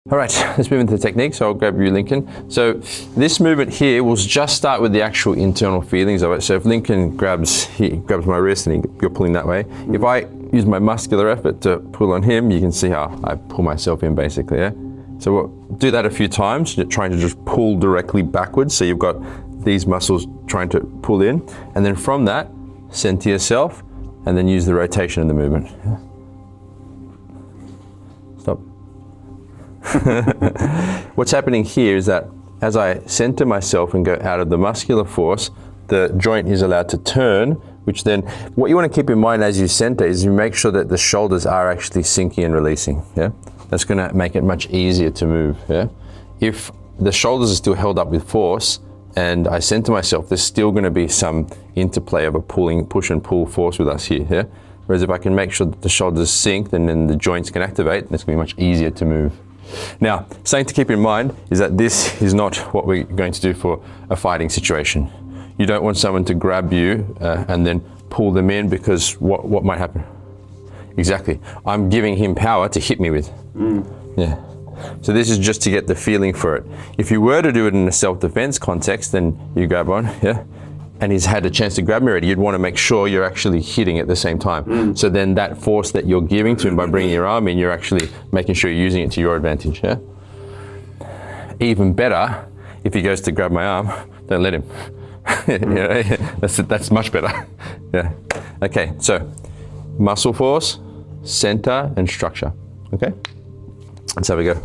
All right, let's move into the technique. So I'll grab you, Lincoln. So this movement here will just start with the actual internal feelings of it. So if Lincoln grabs my wrist and you're pulling that way, if I use my muscular effort to pull on him, you can see how I pull myself in basically, yeah? So we'll do that a few times, trying to just pull directly backwards. So you've got these muscles trying to pull in, and then from that, center yourself, and then use the rotation of the movement. Stop. What's happening here is that as I center myself and go out of the muscular force, the joint is allowed to turn, which then, what you want to keep in mind as you center is you make sure that the shoulders are actually sinking and releasing, yeah? That's going to make it much easier to move, yeah? If the shoulders are still held up with force and I center myself, there's still going to be some interplay of a push and pull force with us here, yeah? Whereas if I can make sure that the shoulders sink, then the joints can activate, and it's going to be much easier to move. Now, something to keep in mind is that this is not what we're going to do for a fighting situation. You don't want someone to grab you and then pull them in, because what might happen? Exactly. I'm giving him power to hit me with. Yeah. So this is just to get the feeling for it. If you were to do it in a self-defense context, then you grab on, yeah, and he's had a chance to grab me already, you'd want to make sure you're actually hitting at the same time. So then that force that you're giving to him by bringing your arm in, you're actually making sure you're using it to your advantage, yeah? Even better, if he goes to grab my arm, don't let him. Yeah, that's much better. Yeah. Okay, so muscle force, center, and structure. Okay? Let's have a go.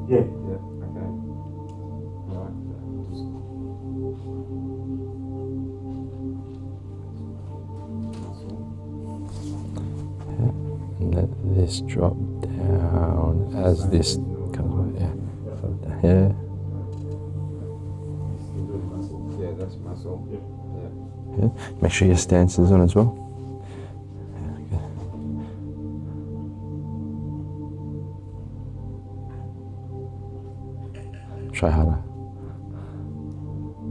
Yeah. Okay. Right. And let this drop down as this comes out. Yeah. Yeah. Yeah, that's muscle. Yeah. Make sure your stance is on as well. Try harder.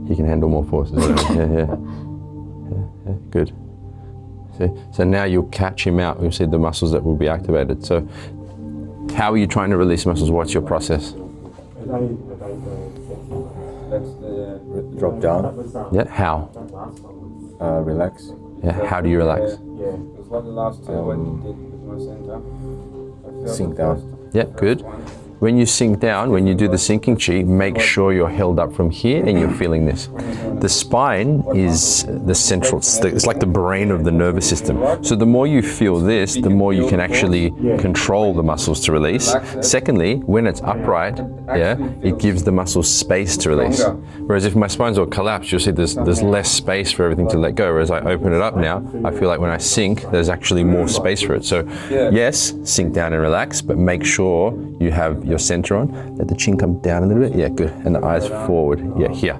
He can handle more forces. Yeah. Good. See? So now you'll catch him out. You'll see the muscles that will be activated. So how are you trying to release muscles? What's your process? That's the drop down. Yeah. How? Relax. Yeah. How do you relax? Yeah. It was like the last two when you did with my center. Sink down. Yeah. Good. When you sink down, when you do the sinking chi, make sure you're held up from here and you're feeling this. The spine is the central, it's like the brain of the nervous system. So the more you feel this, the more you can actually control the muscles to release. Secondly, when it's upright, yeah, it gives the muscles space to release. Whereas if my spine's all collapsed, you'll see there's less space for everything to let go. Whereas I open it up now, I feel like when I sink, there's actually more space for it. So yes, sink down and relax, but make sure you have your center on. Let the chin come down a little bit. Yeah, good. And the eyes forward. Yeah, here.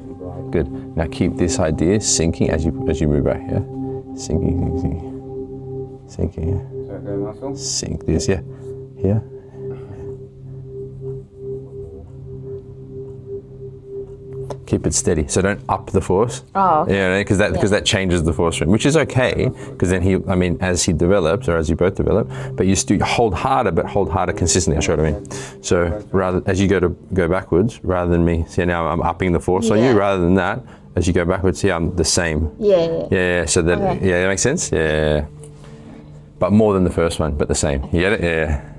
Good. Now keep this idea sinking as you move back. Yeah. Sinking. Yeah. Sink this. Yeah. Here. Keep it steady. So don't up the force. Oh, okay. Yeah, because that changes the force ring, which is okay, because then as he develops, or as you both develop, but you still hold harder, but hold harder consistently. I'll show what I mean. So rather, as you go backwards, rather than me, see now I'm upping the force on you, rather than that, as you go backwards, see I'm the same. Yeah. So that, that makes sense? Yeah. But more than the first one, but the same. You get it? Yeah.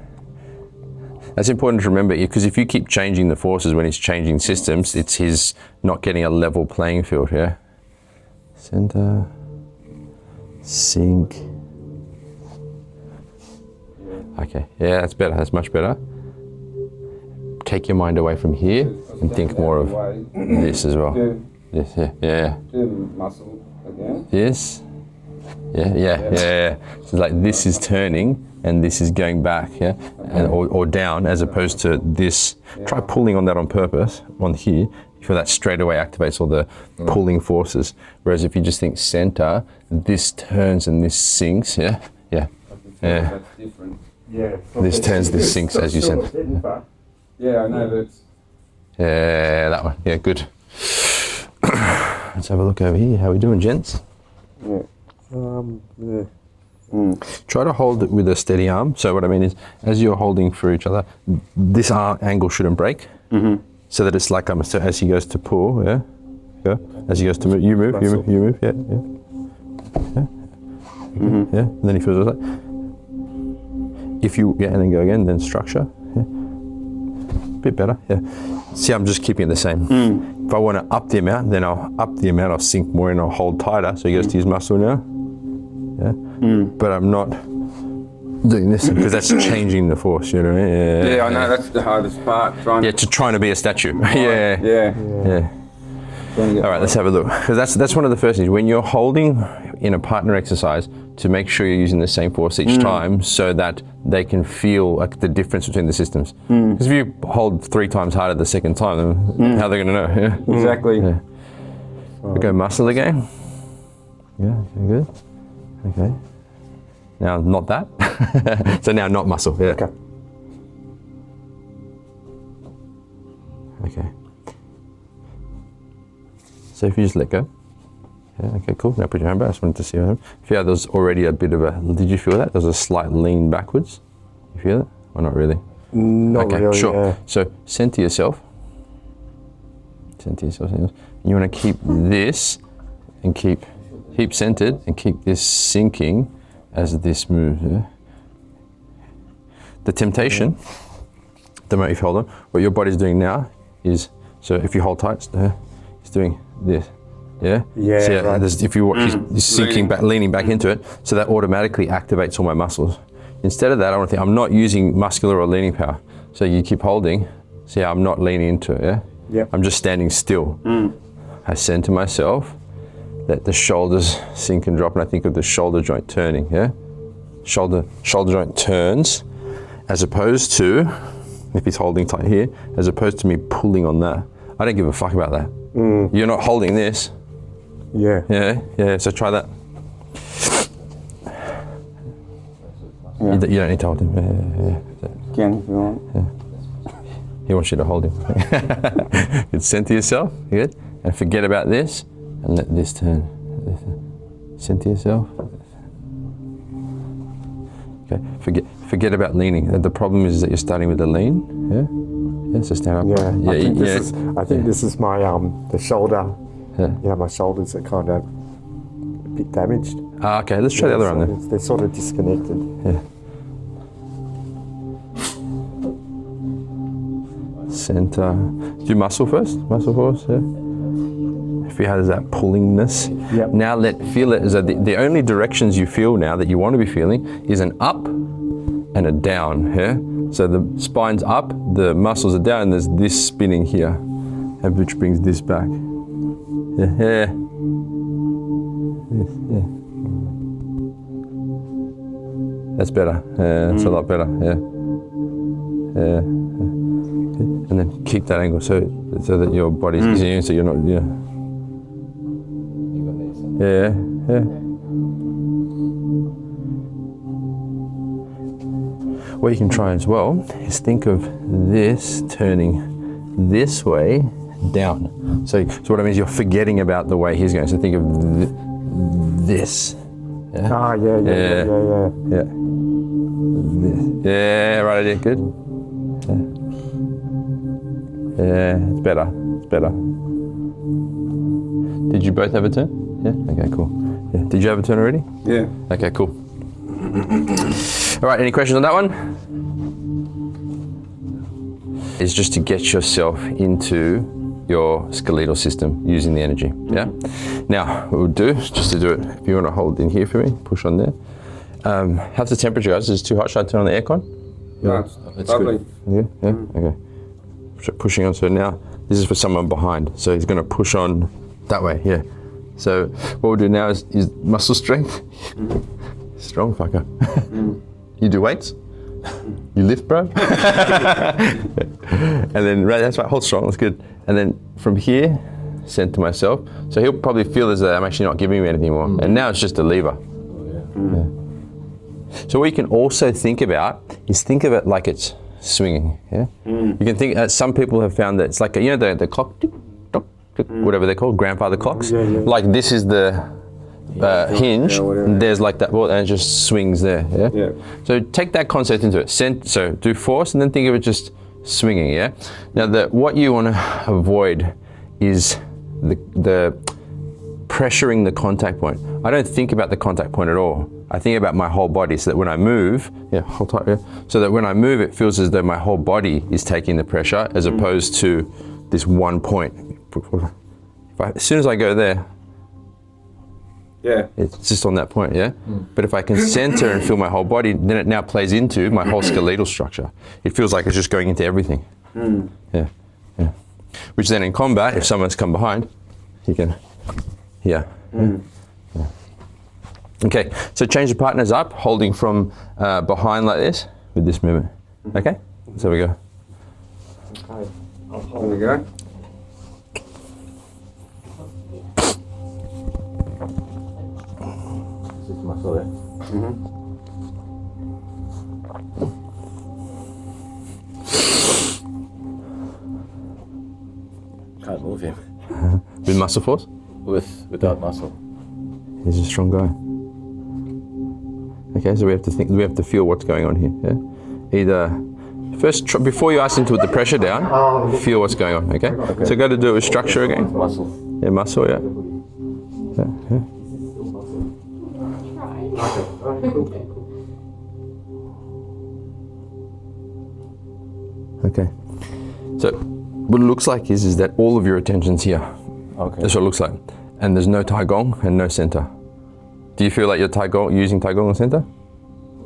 That's important to remember, because if you keep changing the forces when he's changing systems, it's his not getting a level playing field here. Center, sink. Okay, yeah, that's better, that's much better. Take your mind away from here and think more of this as well. This, yeah. Muscle again. This, yeah. So like this is turning, and this is going back, yeah, or down, as opposed to this. Try pulling on that on purpose, on here. You feel that straight away activates all the pulling forces. Whereas if you just think center, this turns and this sinks, yeah. That's different. Yeah. This turns, this sinks as you send. Yeah, I know, but it's... Yeah, that one. Yeah, good. Let's have a look over here. How we doing, gents? Yeah. Yeah. Try to hold it with a steady arm. So what I mean is, as you're holding for each other, this arm angle shouldn't break. So that it's like so as he goes to pull, yeah. As he goes to move, you move, yeah. Yeah. And then he feels like. If you and then go again, then structure. Yeah. Bit better, yeah. See, I'm just keeping it the same. If I want to up the amount, then I'll up the amount. I'll sink more and I'll hold tighter. So he goes to his muscle now. Yeah. But I'm not doing this because that's changing the force. You know what I mean? Yeah, I know, that's the hardest part. Trying to be a statue. Yeah. Yeah. All right, let's have a look. Because that's one of the first things. When you're holding in a partner exercise, to make sure you're using the same force each time so that they can feel like the difference between the systems. Because if you hold 3 times harder the second time, then how are they going to know? Yeah? Exactly. Yeah. We go muscle again. Yeah, okay, good. Okay. Now, not that. So now not muscle. Yeah. Okay. So if you just let go. Yeah, okay, cool. Now put your hand back. I just wanted to see. If yeah, there's already a bit of a, did you feel that? There's a slight lean backwards. You feel it? Or not really? Not really, sure. yeah. So center yourself. Center yourself. You want to keep this and keep centered and keep this sinking as this moves. Yeah? The temptation, the moment you hold on, what your body's doing now is, so if you hold tight, it's doing this. Yeah? Yeah, so right. If you watch, he's sinking back, leaning back into it, so that automatically activates all my muscles. Instead of that, I want to think, I'm not using muscular or leaning power. So you keep holding, see how I'm not leaning into it, yeah? Yep. I'm just standing still. I center myself, let the shoulders sink and drop, and I think of the shoulder joint turning, yeah? Shoulder joint turns, as opposed to, if he's holding tight here, as opposed to me pulling on that. I don't give a fuck about that. You're not holding this. Yeah. Yeah, so try that. You don't need to hold him. Yeah. Again, if you want. He wants you to hold him. Good, center yourself, good. And forget about this, and let this turn. Center yourself. Okay, forget about leaning. The problem is that you're starting with the lean, yeah? Yeah, so stand up. I think this is my, the shoulder. Yeah, my shoulders are kind of a bit damaged. Okay, let's try the other arm then. They're sort of disconnected. Yeah. Center. Do muscle first. Muscle first. Yeah. Feel how there's that pullingness. Yep. Now feel it as the only directions you feel now that you want to be feeling is an up and a down. Yeah. So the spine's up, the muscles are down, and there's this spinning here, and which brings this back. Yeah. Yeah. That's better. Yeah, that's a lot better. Yeah. And then keep that angle so that your body's easy, so you're not. Yeah. Yeah. What you can try as well is think of this turning this way down. So what I mean is you're forgetting about the way he's going. So think of this. Yeah. Ah, yeah. Yeah, right idea, good. Yeah, it's better. Did you both have a turn? Yeah, okay, cool. Yeah. Did you have a turn already? Yeah. Okay, cool. All right, any questions on that one? It's just to get yourself into your skeletal system using the energy, yeah? Now, what we'll do, just to do it, if you want to hold in here for me, push on there. How's the temperature, guys? Is it too hot? Should I turn on the aircon? No, it's lovely. Good. Yeah? Okay. So pushing on, so now, this is for someone behind. So he's gonna push on that way, yeah. So what we'll do now is muscle strength. Strong fucker. You do weights? You lift, bro? And then, right, that's right, hold strong, that's good. And then from here, center myself. So he'll probably feel as though I'm actually not giving him anything more. And now it's just a lever. So what you can also think about is think of it like it's swinging. Yeah. You can think. Some people have found that it's like the clock, tick, tock, tick, whatever they're called, grandfather clocks. Like this is the hinge. And there's like that, and it just swings there. Yeah. So take that concept into it. So do force, and then think of it just swinging. Yeah. Now what you want to avoid is the pressuring the contact point. I don't think about the contact point at all. I think about my whole body, so that when I move, hold tight, so that when I move, it feels as though my whole body is taking the pressure, as opposed to this one point. As soon as I go there, it's just on that point, But if I can center and feel my whole body, then it now plays into my whole skeletal structure. It feels like it's just going into everything. Which then in combat, if someone's come behind, you can, Okay, so change the partners up, holding from behind like this with this movement. Okay, so we go. Okay. There we go. This is muscle there. Can't move him. With muscle force? Without muscle. He's a strong guy. Okay, so we have to feel what's going on here. Yeah? Either first, before you ask him to put the pressure down, feel what's going on. Okay. So go to do it with structure again. Muscle. Yeah, muscle. Yeah. Okay. So what it looks like is that all of your attention's here. Okay. That's what it looks like. And there's no Taigong and no center. Do you feel like you're using Taigong or center?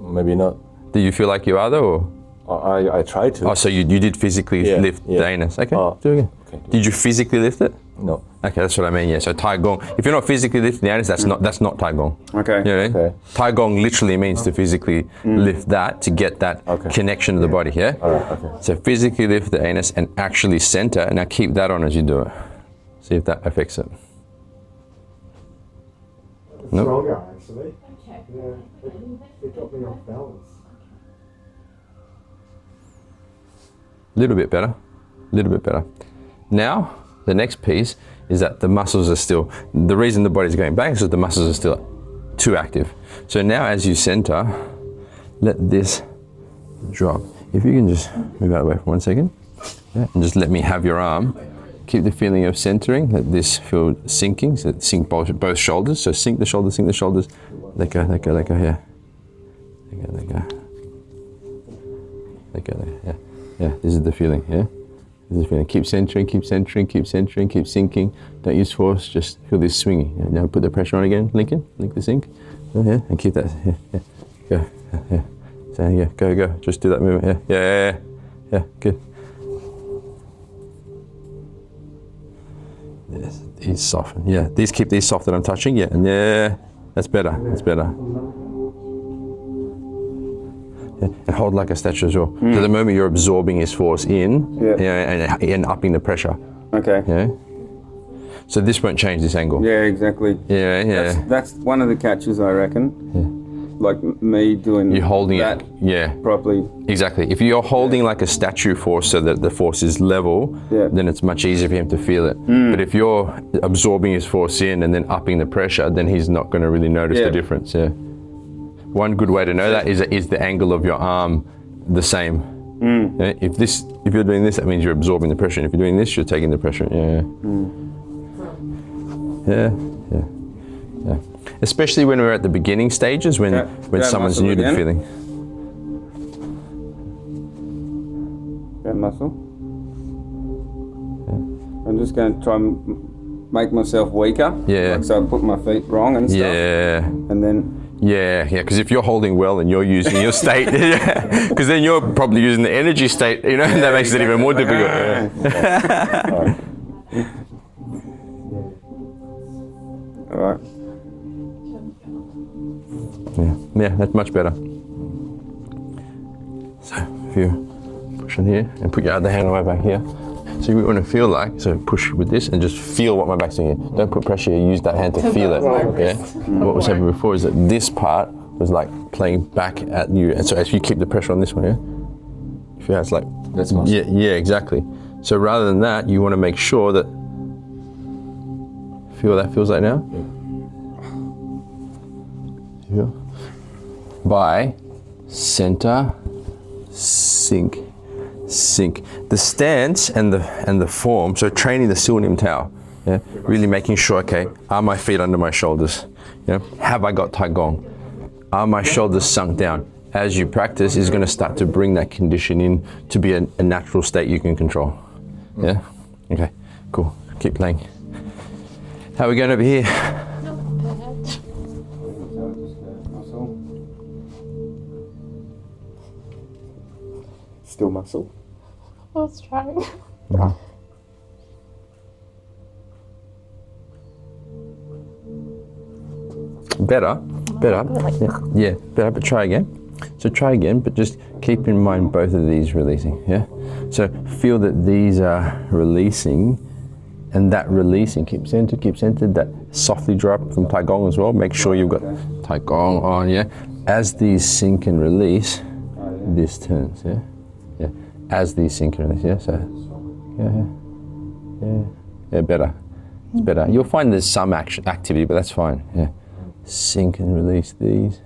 Maybe not. Do you feel like you are though? Or? I tried to. Oh, so you did physically lift the anus. Okay, do it again. Okay. Did you physically lift it? No. Okay, that's what I mean, So Taigong, if you're not physically lifting the anus, that's not Taigong. Okay. You know what I mean? Okay. Taigong literally means to physically lift that to get that connection to the body, Okay. So physically lift the anus and actually center, and now keep that on as you do it. See if that affects it. Nope. Stronger, actually. Yeah, it got me off balance. Little bit better. Now, the next piece is that the muscles are still, the reason the body's going back is that the muscles are still too active. So now as you center, let this drop. If you can just move out of the way for 1 second, and just let me have your arm. Keep the feeling of centering, let this feel sinking, so sink both shoulders. So sink the shoulders, let go, here. Let go, there. Yeah, this is the feeling, This is the feeling. Keep centering, keep sinking. Don't use force, just feel this swinging. Now put the pressure on again, link the sink. And keep that, Go, So go. Just do that movement, Yeah, good. Yes, these soften. Yeah, keep these soft that I'm touching. And that's better. And hold like a statue as well. So the moment you're absorbing his force in, and upping the pressure. Okay. Yeah. So this won't change this angle. Yeah, exactly. Yeah. That's one of the catches, I reckon. Like me doing You're holding that properly. Exactly. If you're holding like a statue force so that the force is level, then it's much easier for him to feel it. But if you're absorbing his force in and then upping the pressure, then he's not going to really notice the difference. One good way to know that is the angle of your arm the same. If you're doing this, that means you're absorbing the pressure. And if you're doing this, you're taking the pressure. Yeah. Especially when we're at the beginning stages, when someone's new to the feeling. That muscle. I'm just going to try and make myself weaker. Like, so I put my feet wrong and stuff. And then. Because if you're holding well and you're using your state, because then you're probably using the energy state, and that makes it even more difficult. All right. Yeah, that's much better. So if you push in here and put your other hand on my back here, so you want to feel like, so push with this and just feel what my back's doing here. Don't put pressure here, use that hand to feel it. What was happening before is that this part was like playing back at you. And so if you keep the pressure on this one, yeah? Feel how it's like, That's muscle. yeah, exactly. So rather than that, you want to make sure that, feel what that feels like now? Yeah. By center, sink, sink. The stance and the form, so training the Silnim Tao, yeah? Really making sure, okay, are my feet under my shoulders? You know, have I got Tai Gong? Are my shoulders sunk down? As you practice, is going to start to bring that condition in to be a natural state you can control. Yeah? Okay, cool. Keep playing. How are we going over here? Still muscle. Let's try. Ah. Better. Yeah, better, but try again. So try again, but just keep in mind both of these releasing, yeah? So feel that these are releasing, and that releasing, keep centered, that softly drop from Tai Gong as well. Make sure you've got Tai Gong on, yeah? As these sink and release, this turns, yeah? Yeah, as these sink and release, yeah? So, yeah, better. It's better. You'll find there's some activity, but that's fine, yeah? Sink and release these.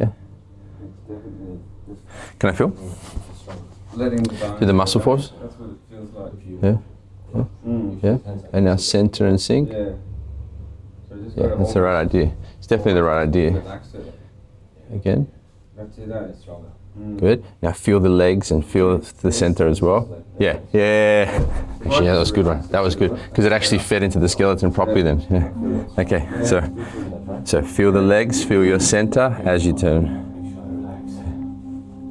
Yeah. Can I feel? Do the muscle force? That's what it feels like. Yeah. And now center and sink. Yeah. Yeah, that's the right idea. It's definitely the right idea. Relax it. Again. That's it, that is stronger. Good. Now feel the legs and feel the center as well. Yeah. Actually, yeah, that was a good one. That was good because it actually fed into the skeleton properly then. Yeah. Okay. So feel the legs, feel your center as you turn.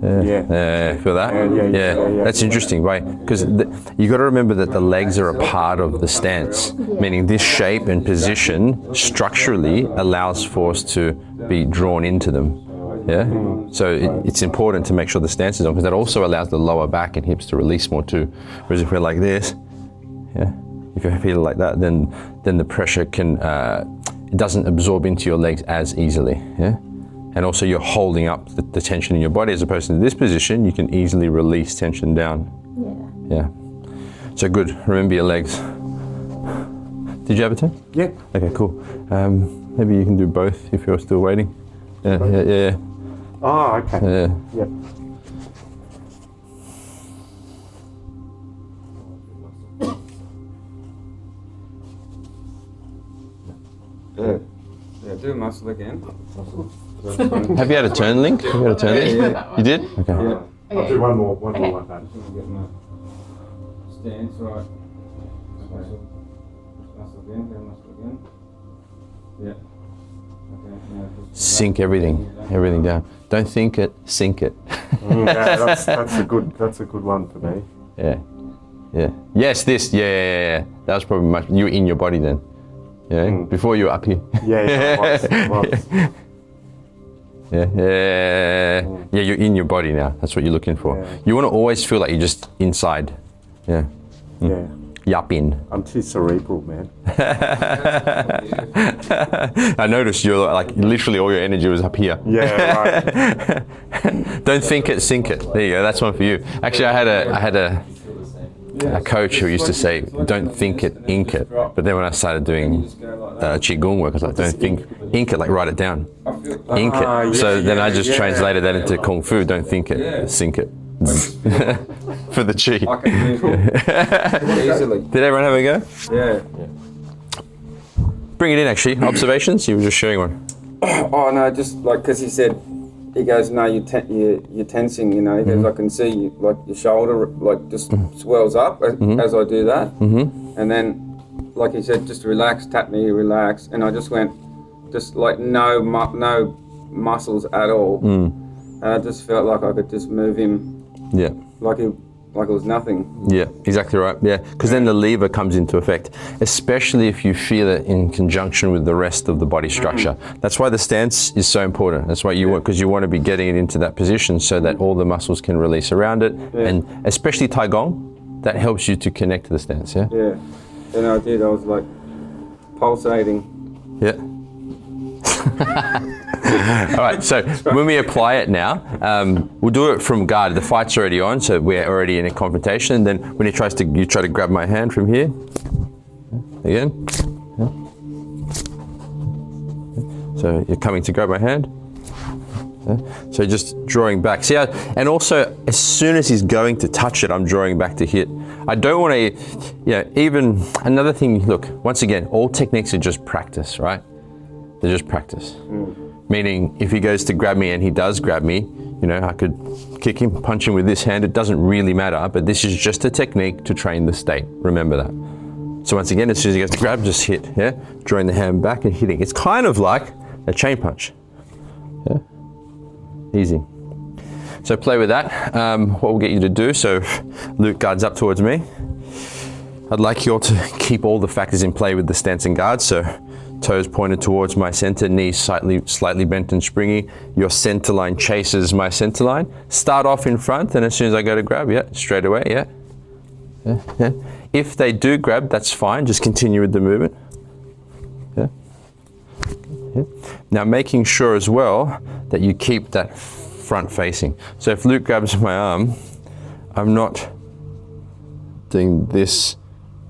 Feel that? Yeah. That's interesting, right? Because you got to remember that the legs are a part of the stance, meaning this shape and position structurally allows force to be drawn into them. Yeah. So it's important to make sure the stance is on because that also allows the lower back and hips to release more too. Whereas if we're like this, yeah, if you feel like that, then the pressure can it doesn't absorb into your legs as easily. Yeah. And also you're holding up the tension in your body as opposed to this position, you can easily release tension down. Yeah. So good, remember your legs. Did you have a turn? Yeah. Okay, cool. Maybe you can do both if you're still waiting. Yeah. Oh, okay. Yeah. Yeah, do muscle again. Have you had a turn, Link? Have you had a turn, Link? Yeah. You did? Okay. Yeah. I'll do one more like that. Get my stance right. Muscle again, go muscle again. Yeah. Okay, now just Sink everything down. Don't think it, sink it. Yeah, that's a good one for me. Yeah. Yes, this. Yeah. That was probably you were in your body then. Yeah. Before you were up here. Yeah, it was. Yeah, you're in your body now. That's what you're looking for. Yeah. You want to always feel like you're just inside. Yeah. Yeah. Yup in. I'm too cerebral, man. I noticed you're like literally all your energy was up here. Yeah, right. Don't think it, sink it. There you go. That's one for you. Actually, I had a coach who used to say, "Don't think it, ink it." But then when I started doing qigong work, I was like, "Don't think, ink it, like write it down, ink it." So then I just translated that into kung fu. Don't think it, sink it. For the chi. I can move easily. Did everyone have a go? Yeah. Bring it in actually. Observations? You were just sharing one. Oh no, just like because he goes, no, you're tensing, you know. He goes, I can see you, like your shoulder like just swells up as I do that, and then like he said, just relax, tap me, relax, and I just went, just like no muscles at all, and I just felt like I could just move him, like it was nothing. Yeah, exactly right. Yeah, because then the lever comes into effect, especially if you feel it in conjunction with the rest of the body structure. That's why the stance is so important. That's why you want, because you want to be getting it into that position so that all the muscles can release around it, and especially Tai Gong, that helps you to connect to the stance. Yeah. Yeah, and I did. I was like pulsating. Yeah. All right, so when we apply it now, we'll do it from guard. The fight's already on, so we're already in a confrontation. And then when you try to grab my hand from here, again. So you're coming to grab my hand. So just drawing back. See how, and also as soon as he's going to touch it, I'm drawing back to hit. I don't want to, even another thing, look, once again, all techniques are just practice, right? They're just practice. Meaning if he goes to grab me and he does grab me, I could kick him, punch him with this hand. It doesn't really matter, but this is just a technique to train the state. Remember that. So once again, as soon as he goes to grab, just hit, drawing the hand back and hitting. It's kind of like a chain punch. Easy. So play with that. What we'll get you to do, so Luke guards up towards me. I'd like you all to keep all the factors in play with the stance and guard. So toes pointed towards my center, knees slightly bent and springy. Your center line chases my center line. Start off in front, and as soon as I go to grab, straight away, If they do grab, that's fine. Just continue with the movement. Now making sure as well that you keep that front facing. So if Luke grabs my arm, I'm not doing this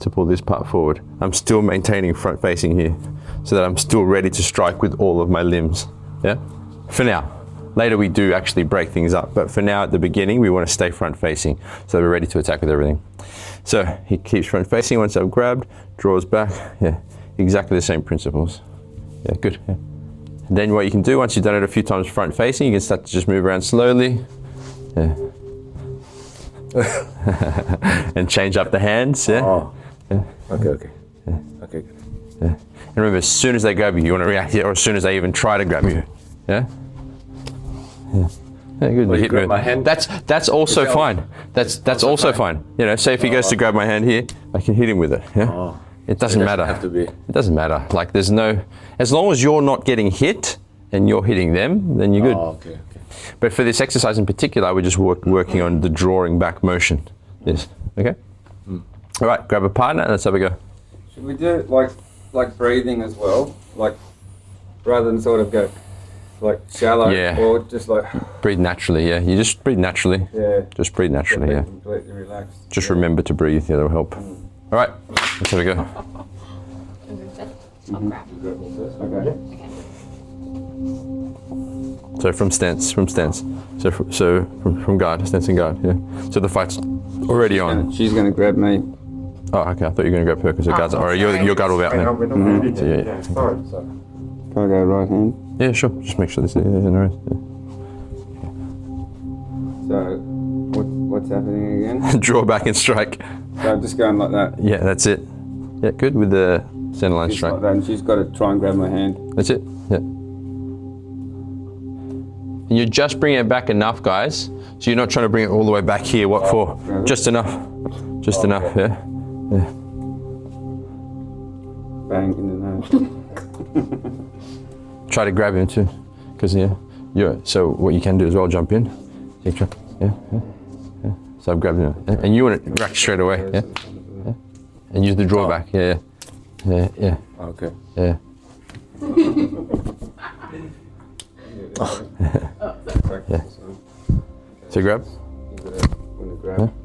to pull this part forward. I'm still maintaining front facing here so that I'm still ready to strike with all of my limbs. For now. Later we do actually break things up, but for now at the beginning we want to stay front facing so that we're ready to attack with everything. So he keeps front facing once I've grabbed, draws back. Exactly the same principles. Good. And then what you can do, once you've done it a few times front facing, you can start to just move around slowly. And change up the hands. Oh. Okay. Okay. And remember, as soon as they grab you, you want to react, or as soon as they even try to grab you. Good. Well, you grab my hand. That's also fine. That's also fine. Say if he goes to grab my hand here, I can hit him with it. It doesn't matter. Have to be. It doesn't matter. Like there's no, as long as you're not getting hit and you're hitting them, then you're good. Okay. But for this exercise in particular, we're just working on the drawing back motion. Yes. Okay. All right. Grab a partner and let's have a go. Should we do like breathing as well? Like rather than sort of go like shallow or just like breathe naturally. You just breathe naturally. Just breathe naturally. Completely relaxed. Just remember to breathe. That'll help. All right. Let's have a go. I'll grab. Okay. So from stance. So from guard, stance and guard. So the fight's already on. She's going to grab me. Oh, okay. I thought you were going to grab her because her guard's. All right, your guard will be out now. Sorry. Can I go right hand? Yeah, sure. Just make sure this is no. So what's happening again? Draw back and strike. So I'm just going like that. Yeah, that's it. Yeah, good with the center line Just strike. like that, and she's got to try and grab my hand. That's it. Yeah. And you just bring it back enough, guys. So you're not trying to bring it all the way back here. What for? Just enough. Just enough. Okay. Yeah. Bang in the nose. Try to grab him too, because so what you can do as well, jump in. Yeah. So I've grabbed him, and you want to rack straight away. Yeah. And use the drawback. Yeah. Okay. Yeah. Yeah. So grab.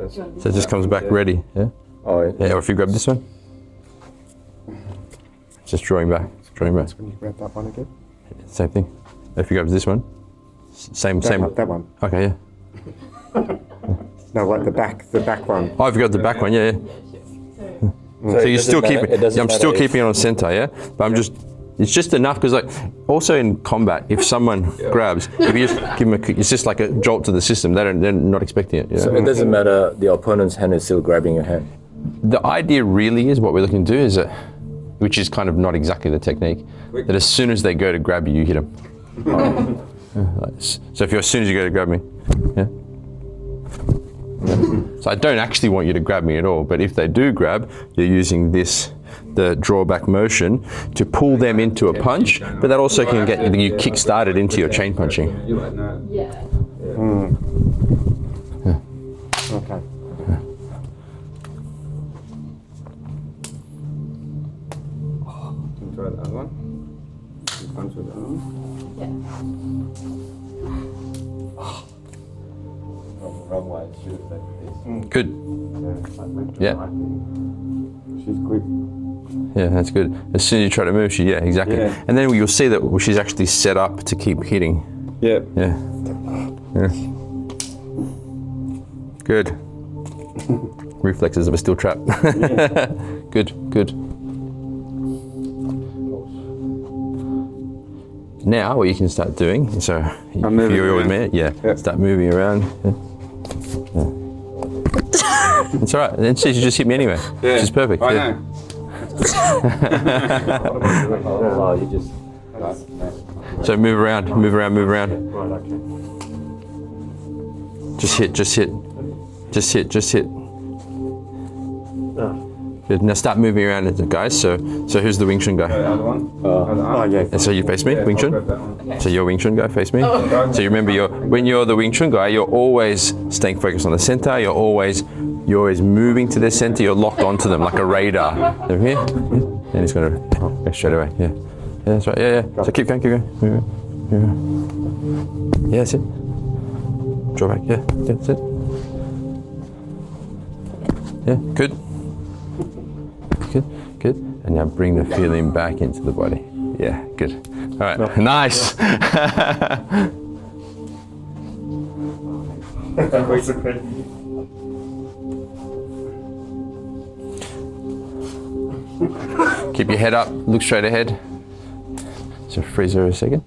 So it just comes back ready. Yeah. Oh, yeah. Or if you grab this one, just drawing back. When you grab that one again? Same thing. If you grab this one, same. That one. Okay, yeah. No, like the back one. Oh, I've got the back one. Yeah. So you're still keeping. I'm still keeping it on center. Yeah, but it's just enough because also in combat, if someone grabs, if you just give them it's just like a jolt to the system. They're not expecting it. So it doesn't matter. The opponent's hand is still grabbing your hand. The idea really is what we're looking to do is that, which is kind of not exactly the technique, that as soon as they go to grab you, you hit them. So if as soon as you go to grab me, yeah. So I don't actually want you to grab me at all, but if they do grab, you're using the drawback motion to pull them into a punch, but that also can get you kick-started into your chain punching. You like that? Yeah. Okay. Can you try the other one? Can you punch with the other one? Yeah. Good. Yeah. She's quick. Yeah, that's good. As soon as you try to move, exactly. Yeah. And then you'll see that she's actually set up to keep hitting. Yeah. Yeah. Yeah. Good. Reflexes of a steel trap. Good, good. Now what you can start doing, so if moving you're with me, around. start moving around. It's all right. Then she just hit me anyway. Yeah. Which is perfect. I yeah. know. Oh, you just. So move around, move around, move around. Right, okay. Just hit, just hit. Just hit, just hit. Good. Now start moving around, guys. So who's the Wing Chun guy? The other one. Oh, yeah. And so you face me, Wing Chun? So you're Wing Chun guy, face me. So you remember, when you're the Wing Chun guy, you're always staying focused on the center. You're always moving to the center. You're locked onto them like a radar. Over here, and he's gonna go straight away. Yeah, that's right. Yeah. So keep going, keep going. Yeah, that's it. Draw back. Yeah, that's it. Yeah, good. Good, good. And now bring the feeling back into the body. Yeah, good. All right, nice. Keep your head up, look straight ahead. So freeze there a second.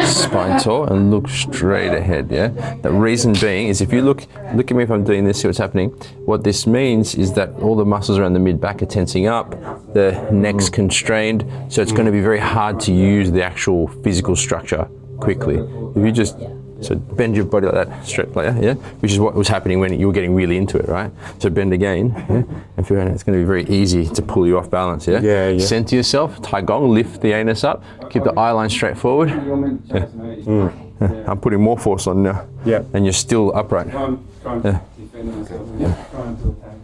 Spine tall and look straight ahead, yeah? The reason being is if you look at me if I'm doing this, see what's happening. What this means is that all the muscles around the mid-back are tensing up, the neck's constrained, so it's going to be very hard to use the actual physical structure quickly. If you just, so bend your body like that, straight like that, yeah? Which is what was happening when you were getting really into it, right? So bend again, yeah? And feel it's going to be very easy to pull you off balance, yeah? Yeah. Center yourself, Tai Gong, lift the anus up, keep the eye line straight forward. I'm putting more force on now. Yeah. And you're still upright. I'm trying to defend myself. Trying to attack.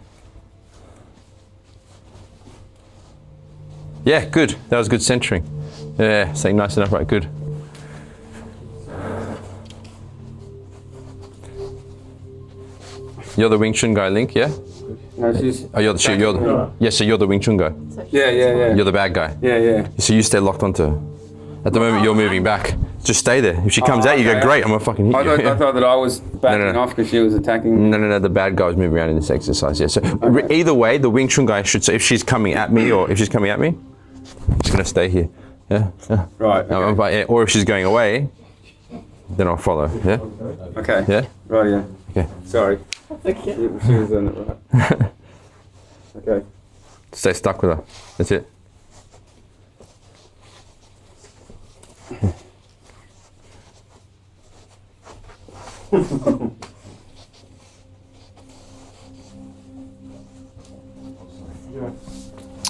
Yeah, good. That was good centering. Yeah, staying nice and upright, good. You're the Wing Chun guy, Link, yeah? No, she's. Oh, you're the so you're the Wing Chun guy. Yeah. You're the bad guy. Yeah. So you stay locked onto. At the moment, you're moving back. Just stay there. If she comes out, you go, okay. great, I'm gonna fucking hit you. I thought that I was backing No. off because she was attacking. No, the bad guy was moving around in this exercise, yeah. So either way, the Wing Chun guy should say, if she's coming at me, I'm just gonna stay here, yeah? Right. Okay. Or if she's going away, then I'll follow, yeah? Okay. Yeah? Right. Yeah. Okay. Sorry. She was doing it right. Okay. Stay stuck with her, that's it.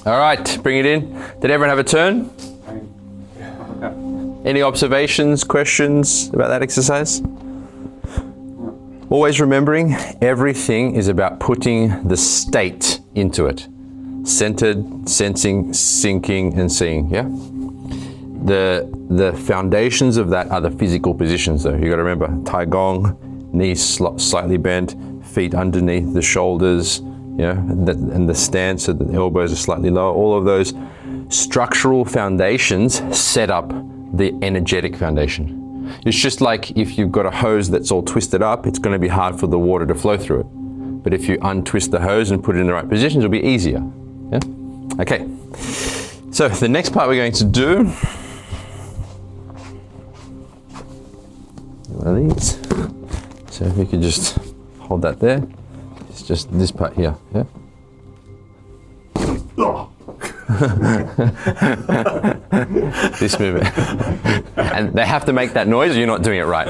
All right, bring it in. Did everyone have a turn? Any observations, questions about that exercise? Always remembering, everything is about putting the state into it. Centered, sensing, sinking, and seeing, yeah? The foundations of that are the physical positions though. You gotta remember, Tai Gong, knees slightly bent, feet underneath the shoulders, and the stance so that the elbows are slightly lower. All of those structural foundations set up the energetic foundation. It's just like if you've got a hose that's all twisted up, it's gonna be hard for the water to flow through it. But if you untwist the hose and put it in the right positions, it'll be easier, yeah? Okay, so the next part we're going to do, one of these. So if you could just hold that there. It's just this part here, yeah? This movement. And they have to make that noise or you're not doing it right.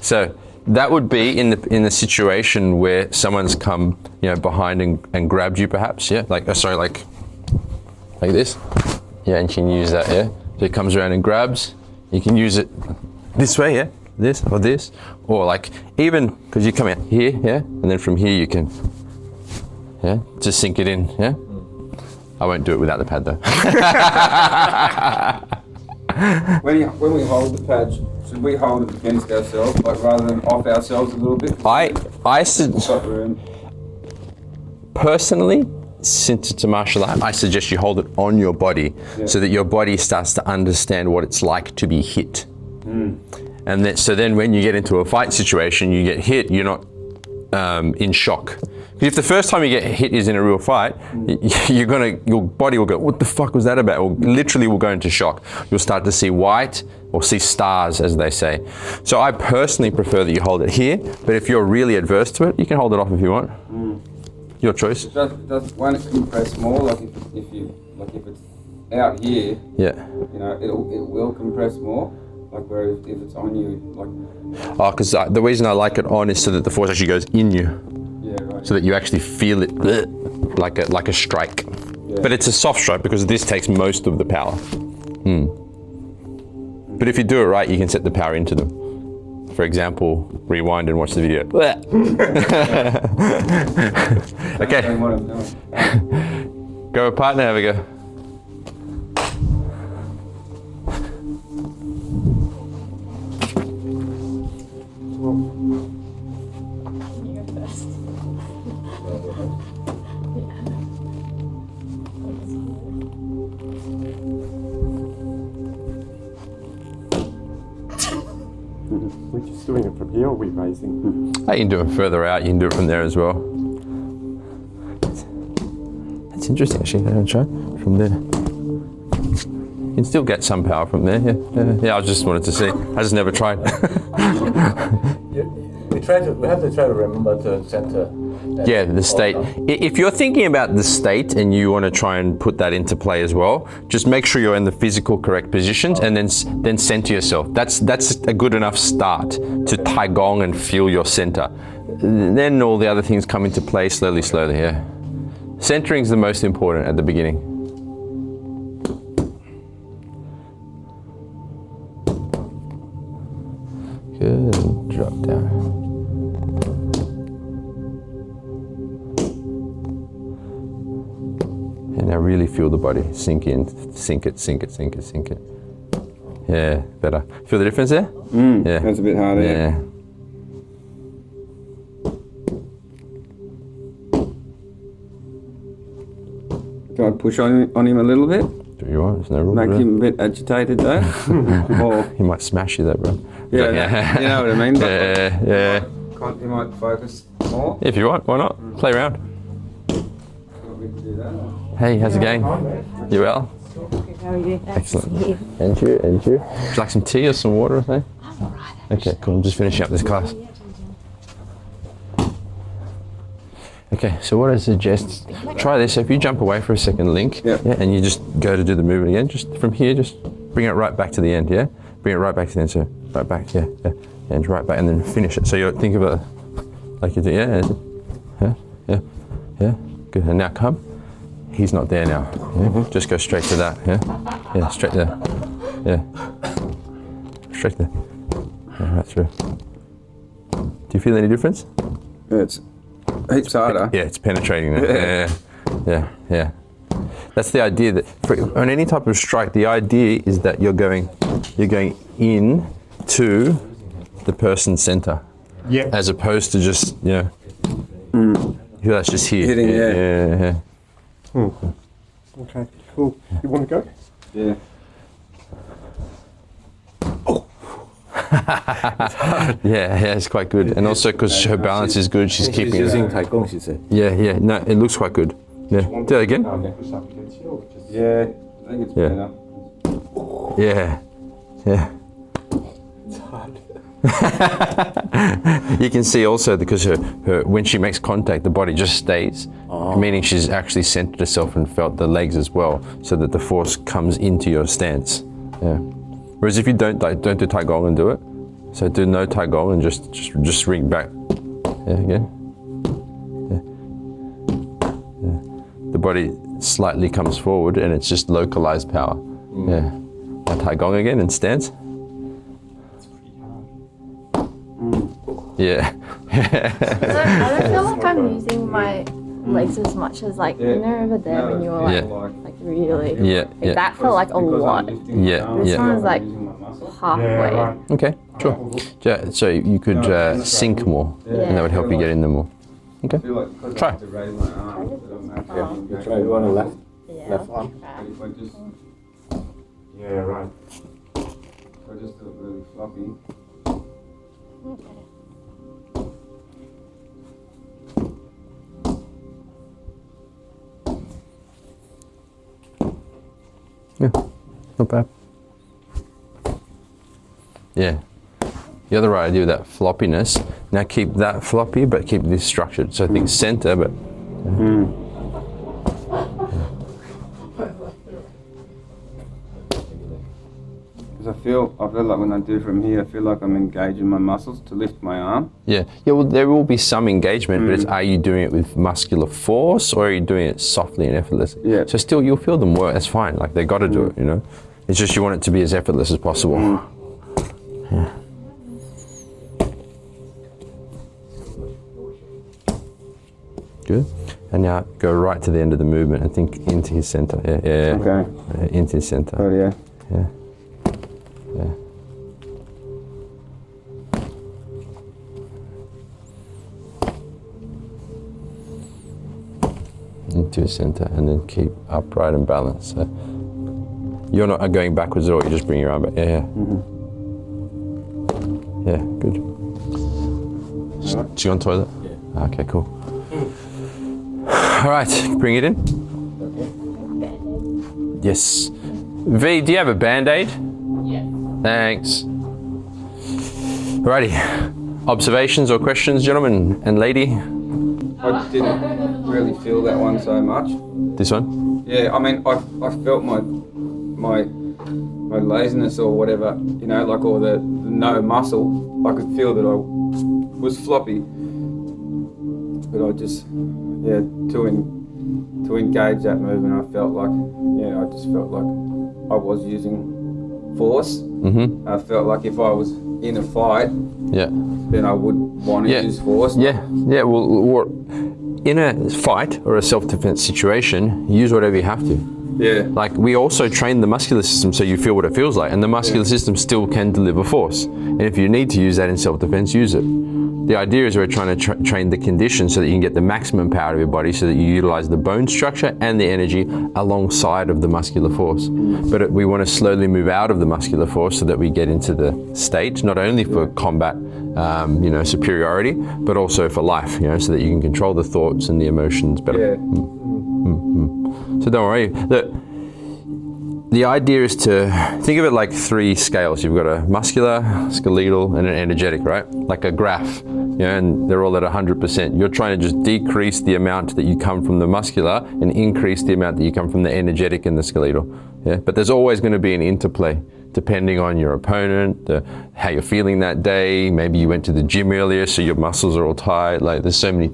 So that would be in the situation where someone's come, behind and grabbed you perhaps, yeah? Like this. Yeah, and you can use that, yeah? So it comes around and grabs. You can use it this way, yeah? This, or like even, because you come out here, yeah? And then from here you can, yeah? Just sink it in, yeah? I won't do it without the pad though. When we hold the pad, should we hold it against ourselves, like rather than off ourselves a little bit? I Room. personally, since it's a martial art, I suggest you hold it on your body so that your body starts to understand what it's like to be hit. And then when you get into a fight situation, you get hit, you're not in shock. If the first time you get hit is in a real fight, your body will go, what the fuck was that about? Or literally will go into shock. You'll start to see white or see stars, as they say. So I personally prefer that you hold it here, but if you're really adverse to it, you can hold it off if you want. Your choice. Does one compress more? Like if it's out here, Yeah. you know, it will compress more. Like where if it's on you, like. Oh, because the reason I like it on is so that the force actually goes in you. Yeah, right. So that you actually feel it like a strike. Yeah. But it's a soft strike because this takes most of the power. But if you do it right, you can set the power into them. For example, rewind and watch the video. Okay, Doing what I'm doing. go with partner, have a go. You go first. We're just doing it from here, or are we raising? You can do it further out, you can do it from there as well. That's interesting actually, I'm try from there. You can still get some power from there, yeah. I just wanted to see, I just never tried. We have to try to remember the center. Yeah, the state. If you're thinking about the state and you want to try and put that into play as well, just make sure you're in the physical correct positions and then center yourself. That's a good enough start to Tai Gong and feel your center. Then all the other things come into play slowly, yeah. Centering is the most important at the beginning. Good, and drop down. And now really feel the body sink in, sink it. Yeah, better. Feel the difference there? Yeah. That's a bit harder. Yeah. Can I push on him a little bit? Do you want? There's no rule. Make for him a bit agitated though? Or, that. He might smash you though, bro. yeah, you know what I mean? Yeah. You might focus more. If you want, why not? Play around. We can do that. Hey, how's it going? You well? How are you? Excellent. And you? Would you like some tea or some water or something? I'm alright. Okay, cool. I'm just finishing up this class. Okay, so what I suggest, try this. So if you jump away for a second, Link, Yeah. and you just go to do the movement again, just from here, just bring it right back to the end, yeah? Bring it right back to the end, so right back, yeah, and right back, and then finish it. So you think of it like you do, yeah, good. And now come. He's not there now. Yeah? Just go straight to that, yeah, straight there, yeah, straight there, yeah, right through. Do you feel any difference? It's heaps harder. Yeah, it's penetrating there. Yeah. That's the idea that on any type of strike, the idea is that you're going in to the person's center. Yeah. As opposed to just, that's just here. Hitting, yeah. Okay, cool. You want to go? Yeah. Yeah, it's quite good. And also because her balance is good, she's keeping She's using it. Tai Gong, she said. Yeah. No, it looks quite good. Yeah. Do that again. Yeah, I think it's Yeah. better. Yeah. You can see also because her when she makes contact, the body just stays, meaning she's actually centered herself and felt the legs as well, so that the force comes into your stance. Yeah. Whereas if you don't do Tai Gong and do it, so do no Tai Gong and just swing back. Yeah, again. Yeah. The body slightly comes forward and it's just localized power. Yeah. Now Tai Gong again and stance. Yeah. I don't feel like I'm using my legs as much as like you know over there when you were like really Yeah. that felt like a lot. Yeah. This Yeah. one's like halfway. Okay, sure. So you could sink more, and that would help you get in there more. Okay. Try. Try you want a left Yeah. arm. If I just, Yeah, right. if I just do it really floppy. Yeah, not bad. Yeah. The other right idea with that floppiness, now keep that floppy, but keep this structured. So I think center, but. Because I feel like when I do from here, I feel like I'm engaging my muscles to lift my arm. Yeah, well, there will be some engagement, but it's are you doing it with muscular force or are you doing it softly and effortlessly? Yeah. So still, you'll feel them work. That's fine. Like they got to do it, you know. It's just you want it to be as effortless as possible. Yeah. Good. And now go right to the end of the movement and think into his center. Yeah. Okay. Into his center. Oh yeah. Yeah. Yeah. Into his center and then keep upright and balanced. So you're not going backwards at all, you just bring your arm back. Yeah. Yeah, good. She on toilet? Yeah. Okay, cool. All right, bring it in. Yes. V, do you have a Band-Aid? Yes. Thanks. Alrighty. Observations or questions, gentlemen and lady? I didn't really feel that one so much. This one? Yeah, I mean, I felt my laziness or whatever, you know, like all the no muscle. I could feel that I was floppy, but I just, yeah, to engage that movement, I felt like, yeah, I just felt like I was using force. Mm-hmm. I felt like if I was in a fight, Yeah. then I would want to use force. Yeah. Well, in a fight or a self-defense situation, use whatever you have to. Yeah. Like we also train the muscular system so you feel what it feels like, and the muscular system still can deliver force. And if you need to use that in self-defense, use it. The idea is we're trying to train the condition so that you can get the maximum power of your body, so that you utilize the bone structure and the energy alongside of the muscular force. But we want to slowly move out of the muscular force so that we get into the state, not only for combat, superiority, but also for life, so that you can control the thoughts and the emotions better. Yeah. So don't worry. The idea is to think of it like three scales. You've got a muscular, skeletal, and an energetic, right? Like a graph, and they're all at 100%. You're trying to just decrease the amount that you come from the muscular and increase the amount that you come from the energetic and the skeletal. Yeah, but there's always going to be an interplay depending on your opponent, how you're feeling that day. Maybe you went to the gym earlier, so your muscles are all tight. Like there's so many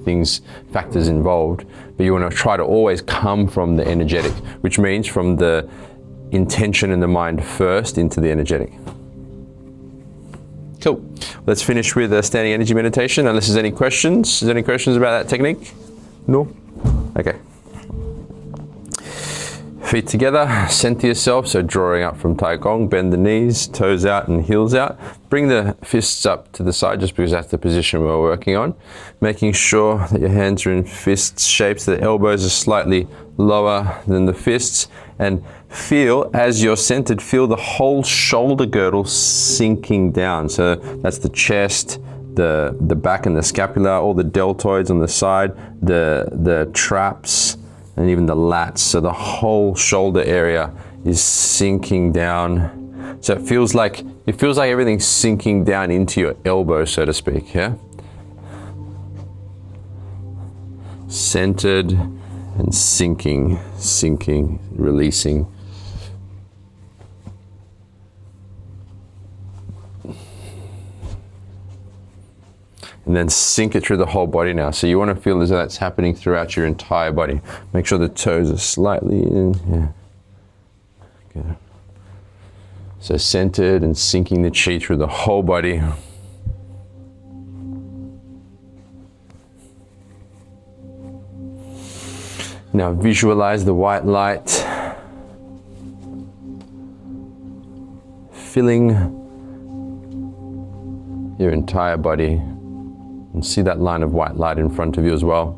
factors involved. But you want to try to always come from the energetic, which means from the intention in the mind first into the energetic. Cool. Let's finish with a standing energy meditation, unless there's any questions. Is there any questions about that technique? No? Okay. Feet together, center yourself, so drawing up from Tai Gong, bend the knees, toes out and heels out. Bring the fists up to the side just because that's the position we're working on. Making sure that your hands are in fist shape so the elbows are slightly lower than the fists. And feel, as you're centered, feel the whole shoulder girdle sinking down. So that's the chest, the back and the scapula, all the deltoids on the side, the traps, and even the lats. So the whole shoulder area is sinking down. So it feels like everything's sinking down into your elbow, so to speak, yeah? Centered and sinking, releasing. And then sink it through the whole body now. So you want to feel as though that's happening throughout your entire body. Make sure the toes are slightly in. Yeah. Good. So centered and sinking the chi through the whole body. Now visualize the white light filling your entire body, and see that line of white light in front of you as well.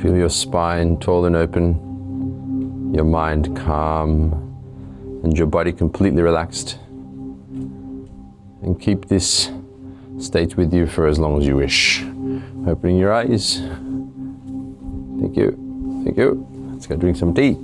Feel your spine tall and open, your mind calm, and your body completely relaxed. And keep this state with you for as long as you wish. Opening your eyes. Thank you. Thank you. Let's go drink some tea.